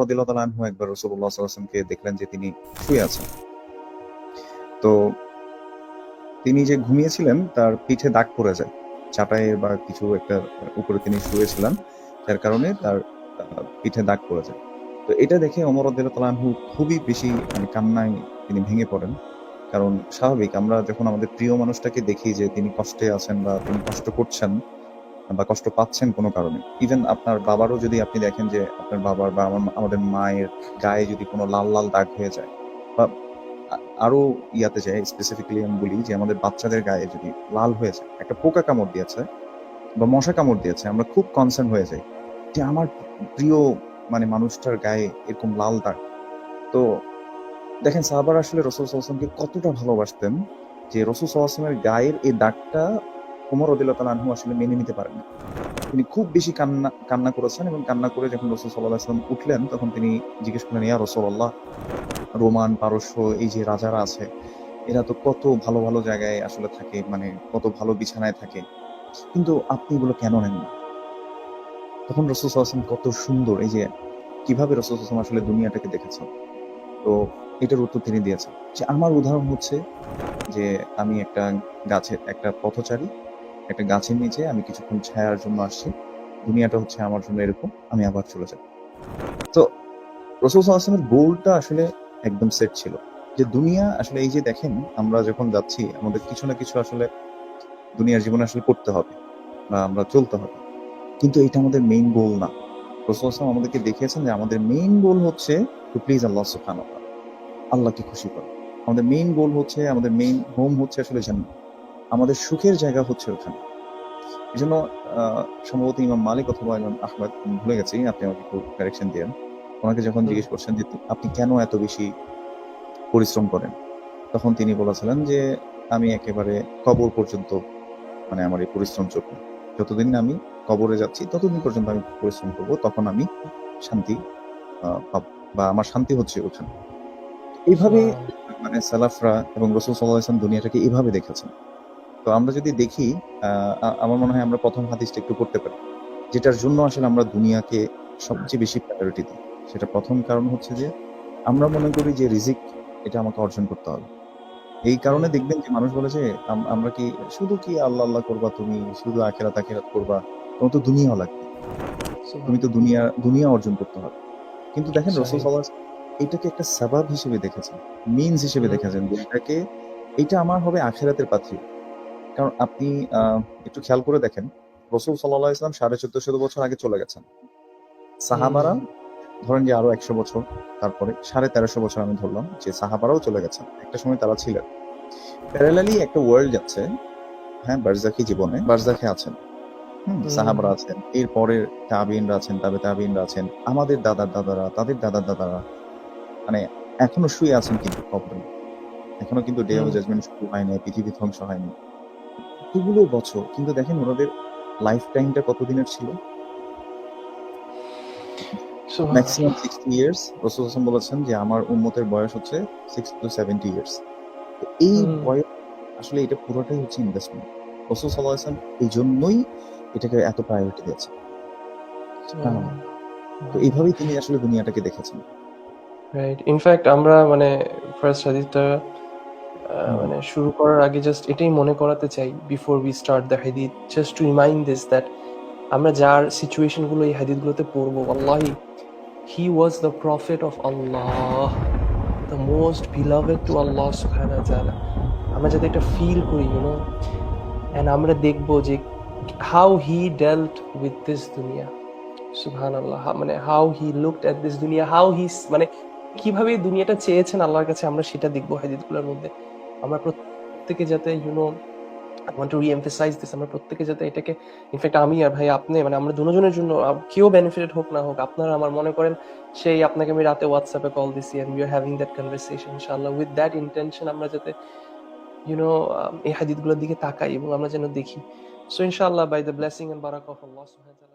রাদিয়াল্লাহু তাআলা আনহু একবার রাসূলুল্লাহ সাল্লাল্লাহু আলাইহি ওয়াসাল্লামকে দেখলেন যে তিনি শুয়ে আছেন। তো তিনি যে ঘুমিয়েছিলেন তার পিঠে দাগ পড়ে যায়। চাটাইয়ের বা কিছু একটা উপরে তিনি শুয়েছিলেন, যার কারণে তার পিঠে দাগ পড়ে যায়। তো এটা দেখে ওমর রাদিয়াল্লাহু তাআলা আনহু খুবই বেশি মানে কান্নায় তিনি ভেঙে পড়েন। কারণ স্বাভাবিক আমরা যখন আমাদের প্রিয় মানুষটাকে দেখি যে তিনি কষ্টে আছেন বা তিনি কষ্ট করছেন বা কষ্ট পাচ্ছেন কোনো কারণে। ইভেন আপনার বাবারও যদি আপনি দেখেন যে আপনার বাবার বা আমাদের মায়ের গায়ে যদি কোনো লাল, লাল দাগ হয়ে যায় বা আরো ইয়াতে যায় স্পেসিফিক্যালি আমি বলি যে আমাদের বাচ্চাদের গায়ে যদি লাল হয়ে যায়, একটা পোকা কামড় দিয়েছে বা মশা কামড় দিয়েছে, আমরা খুব কনসার্ন হয়ে যাই যে আমার প্রিয় মানে মানুষটার গায়ে এরকম লাল দাগ। তো দেখেন সাহাবারা আসলে রাসূল সাল্লাল্লাহু আলাইহি ওয়াসাল্লামকে কতটা ভালোবাসতেন যে রাসূল সাল্লাল্লাহু আলাইহি ওয়াসাল্লামের গায়ের এই দাগটা ওমর রাদিয়াল্লাহু তাআলা আনহু আসলে মেনে নিতে পারেননি। তিনি খুব বেশি কান্না করেছেন এবং কান্না করে যখন রাসূল সাল্লাল্লাহু আলাইহি ওয়াসাল্লাম উঠলেন তখন তিনি জিজ্ঞেস করলেন, ইয়া রাসূলুল্লাহ, রোমান, পারস্য এই যে রাজারা আছে এরা তো কত ভালো, ভালো জায়গায় আসলে থাকে, মানে কত ভালো বিছানায় থাকে। কিন্তু আপনি এগুলো কেন নেন না? তখন রাসূল সাল্লাল্লাহু আলাইহি ওয়াসাল্লাম কত সুন্দর এই যে কিভাবে রাসূল সাল্লাল্লাহু আলাইহি ওয়াসাল্লাম আসলে দুনিয়াটাকে দেখেছেন। তো এটার উত্তর তিনি দিয়েছেন যে আমার উদাহরণ হচ্ছে যে আমি একটা গাছের একটা পথচারী, একটা গাছের নিচে আমি কিছুক্ষণ ছায়ার জন্য আসছি। দুনিয়াটা হচ্ছে আমার জন্য এরকম, আমি আবার চলে যাব। তো রাসূল সাল্লাল্লাহু আলাইহি ওয়াসাল্লামের গোলটা আসলে একদম সেট ছিল। যে দুনিয়া আসলে এই যে দেখেন আমরা যখন যাচ্ছি আমাদের কিছু না কিছু আসলে দুনিয়ার জীবনে আসলে করতে হবে বা আমরা চলতে হবে। কিন্তু এটা আমাদের মেইন গোল না। রাসূল সাল্লাল্লাহু আলাইহি ওয়াসাল্লাম আমাদেরকে দেখিয়েছেন যে আমাদের মেইন গোল হচ্ছে টু প্লিজ আল্লাহ সুবহানাহু ওয়া তাআলা। আল্লাহকে খুশি করা। আমাদের মেইন গোল হচ্ছে, আমাদের মেইন হোম হচ্ছে আসলে জান্নাত। আমাদের সুখের জায়গা হচ্ছে ওখানে। এজন্য আ সম্ভবত ইমাম মালিক অথবা ইমাম আহমদ, আমি ভুলে গেছি, আপনি আমাকে একটু কারেকশন দিয়েন। উনাকে যখন হুম। জিজ্ঞেস করছেন যে আপনি কেন এত বেশি পরিশ্রম করেন? তখন তিনি বলেছিলেন যে আমি একেবারে কবর পর্যন্ত মানে আমার এই পরিশ্রম চলবে। যতদিন না আমি কবরে যাচ্ছি ততদিন পর্যন্ত আমি পরিশ্রম করব। তখন আমি শান্তি পাবো বা আমার শান্তি হচ্ছে ওখানে। এইভাবে সুবহানাল্লাহ। মানে সালাফরা এবং রাসূল সাল্লাল্লাহু আলাইহি ওয়াসাল্লাম দুনিয়াটাকে এভাবে দেখেছেন। তো আমরা যদি দেখি আ আ আমার মনে হয় আমরা ১ম হাদিসটা একটু পড়তে পারি। যেটার জন্য আসলে আমরা দুনিয়াকে সবচেয়ে বেশি প্রায়োরিটি দিই। সেটা ১ম কারণ হচ্ছে যে আমরা মনে করি যে রিজিক এটা আমাকে অর্জন করতে হবে। এই কারণে হুম। দেখবেন যে মানুষ বলে যে আমরা কি শুধু কি আল্লাহ, আল্লাহ করবা তুমি, শুধু আখিরাত, আখিরাত করবা। তোমার তো দুনিয়াও লাগবে। তুমি তো সুবহানাল্লাহ। দুনিয়া অর্জন করতে হবে। কিন্তু দেখেন রাসূল সহিহ। সাল্লাল্লাহু আলাইহি ওয়াসাল্লাম এটাকে একটা সাবাব হিসেবে দেখেছেন। মিনস হিসেবে হুম। দেখেছেন যে এটা আমার হবে আখিরাতের পাথেয়। কারণ আপনি আ একটু খেয়াল করে দেখেন, রাসূল সাল্লাল্লাহু আলাইহি ওয়াসাল্লাম ১৪৫০ বছর আগে চলে গেছেন। হুম। সাহাবারা ধরেন যে আরো ১০০ বছর তারপরে ১৩৫০ বছর আমি ধরলাম যে সাহাবারাও চলে গেছেন। একটা সময় তারা ছিলেন। প্যারালালি একটা ওয়ার্ল্ড যাচ্ছে, হ্যাঁ? বারজাখি জীবনে, বারজাখে আছেন। হুম। সাহাবারা আছেন। এরপরের তাবেঈনরা আছেন, তাবেঈনরা আছেন। আমাদের দাদার দাদারা, তাদের দাদার দাদারা মানে এখনো শুয়ে আছেন কিন্তু কবরে। এখনো কিন্তু ডে অফ হুম। জাজমেন্ট শুরু হয় নাই, পৃথিবী ধ্বংস হয়নি। এতগুলো বছর কিন্তু দেখেন ওনাদের লাইফ টাইমটা কতদিনের ছিল? ম্যাক্সিমাম সুবহানাল্লাহ। 60 ইয়ার্স। রাসূল সাল্লাল্লাহু আলাইহি ওয়াসাল্লাম বলেছেন যে আমার উম্মতের বয়স হচ্ছে 60 to 70 ইয়ার্স। তো এই হুম। বয়স আসলে এটা পুরোটাই হচ্ছে ইনভেস্টমেন্ট। রাসূল সাল্লাল্লাহু আলাইহি ওয়াসাল্লাম এইজন্যই এটাকে এত প্রায়োরিটি দিয়েছেন। সুবহানাল্লাহ। সুবহানাল্লাহ। তো সুবহানাল্লাহ। এইভাবেই তিনি আসলে দুনিয়াটাকে দেখেছেন। রাইট। ইনফ্যাক্ট আমরা মানে ফার্স্ট হাদিসটা হুম, মানে শুরু করার আগে জাস্ট এটাই মনে করাতে চাই বিফোর উই স্টার্ট দ্য হাদিস, just to remind this that আমরা যার সিচুয়েশন গুলো এই হাদিসগুলোতে পড়বো, ওয়াল্লাহি he was the prophet of Allah, the most beloved to Allah সুবহানাহু ওয়া তাআলা। আমরা যাতে এটা ফিল করি, এন্ড আমরা দেখবো যে হাউ হি ডেল্ট উইথ দিস দুনিয়া। সুবহানাল্লাহ। মানে how he looked at this দুনিয়া, হাউ হি মানে কিভাবে এই দুনিয়াটা চেয়েছেন আল্লাহর কাছে, আমরা সেটা দেখবো হাদিসগুলোর মধ্যে। আমরা প্রত্যেকে যাতে I want to re-emphasize this, আমরা প্রত্যেকে যাতে এটাকে, ইনফ্যাক্ট আমি আর ভাই আপনি মানে আমরা দুজনের জন্য কেউ বেনিফিটেড হোক না হোক, আপনারা আমার মনে করেন সেই আপনাকে আমি রাতে হোয়াটসঅ্যাপে কল দিছি and we are having that conversation, ইনশাআল্লাহ with that intention আমরা যাতে এই হাদিসগুলোর দিকে তাকাই এবং আমরা যেন দেখি। সো ইনশাআল্লাহ by the blessing and barakah of Allah subhanahu wa ta'ala